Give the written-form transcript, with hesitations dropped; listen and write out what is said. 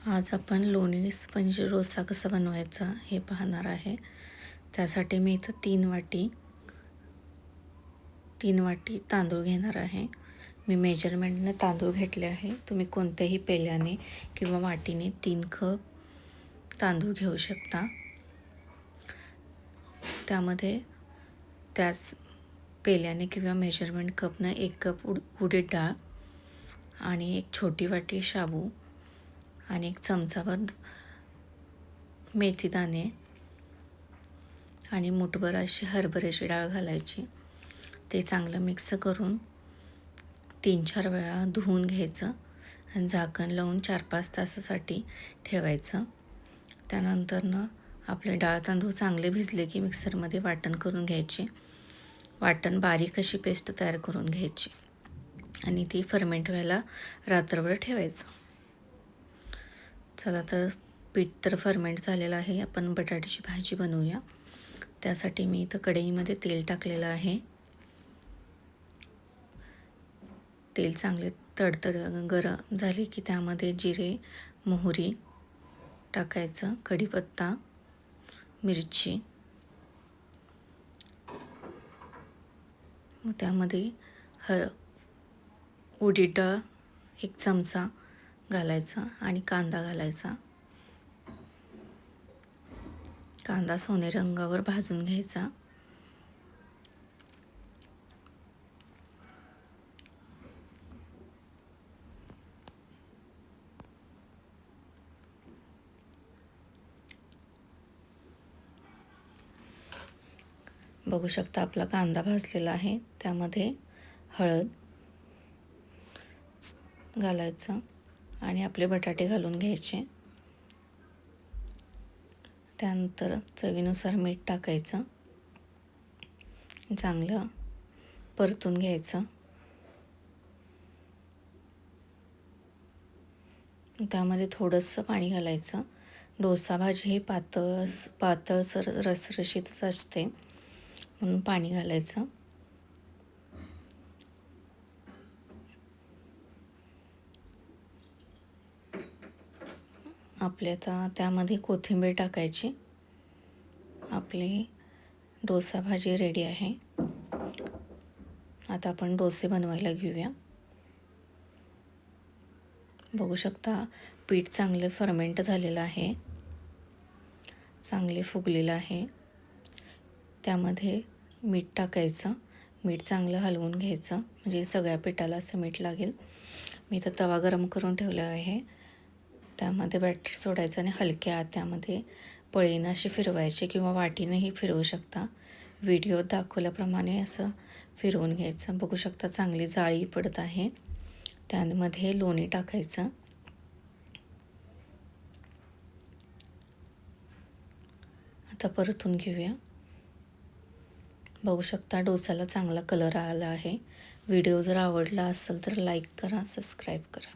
आज आपण लोणी स्पंज डोसा कसा बनवायचा हे पाहणार आहे। त्यासाठी मी इथं 3 वाटी तांदूळ घेणार आहे। मी मेजरमेंटने तांदूळ घेतले आहे। तुम्ही कोणत्याही पेल्याने किंवा वाटीने 3 कप तांदूळ घेऊ शकता। त्यामध्ये त्याच पेल्याने किंवा मेजरमेंट कपने 1 कप उडीद डाळ आणि 1 छोटी वाटी शाबू आणि 1 चमचाभर मेथी दाणे आणि मुठभर अशी हरभऱ्याची डाळ घालायची। ते चांगलं मिक्स करून 3-4 वेळा धुवून घ्यायचं आणि झाकण लावून 4-5 तासासाठी ठेवायचं। त्यानंतर आपले डाळ तांदूळ चांगले भिजले की मिक्सरमध्ये वाटण करून घ्यायचे। वाटण बारीक अशी पेस्ट तयार करून घ्यायची आणि ती फर्मेंट व्हायला रात्रभर ठेवायचं। चला तर पीठ तर फर्मेंट झालेलं आहे। आपण बटाट्याची भाजी बनवूया। त्यासाठी मी इथं कढईमध्ये तेल टाकलेलं आहे। तेल चांगले तडतड गरम झाले की त्यामध्ये जिरे, मोहरी टाकायचं, कढीपत्ता, मिरची, मग त्यामध्ये उडीद डाळ 1 चमचा घालायचा आणि कांदा घालायचा। कांदा सोनेरी रंगावर भाजून घ्यायचा। बघू शकता आपला कांदा भाजलेला आहे। त्यामध्ये हळद घालायचं आणि आपले बटाटे घालून घ्यायचे। त्यानंतर चवीनुसार मीठ टाकायचं, चांगलं परतून घ्यायचं। त्यामध्ये थोडंसं पाणी घालायचं। डोसा भाजी ही पातळसर रसरशीतच असते म्हणून पाणी घालायचं। आता त्यामध्ये कोथिंबीर टाकायची। आपली डोसा भाजी रेडी आहे। आता आपण डोसे बनवायला घेऊया। बघू शकता पीठ चांगले फर्मेंट झालेलं आहे, चांगले फुगलेलं आहे। त्यामध्ये मीठ टाकायचं। मीठ चांगलं हलवून घ्यायचं म्हणजे सगळ्या पिठाला असं मीठ लागेल। मी इथं तवा गरम करून ठेवला आहे। त्यामध्ये बॅटर सोडायचं आणि हलक्या त्यामध्ये पळीनं अशी फिरवायची किंवा वाटीनंही फिरवू शकता। व्हिडिओ दाखवल्याप्रमाणे असं फिरवून घ्यायचं। बघू शकता चांगली जाळी पडत आहे। त्यामध्ये लोणी टाकायचं। आता परतून घेऊया। बघू शकता डोसाला चांगला कलर आला आहे। व्हिडिओ जर आवडला असेल तर लाईक करा, सबस्क्राईब करा।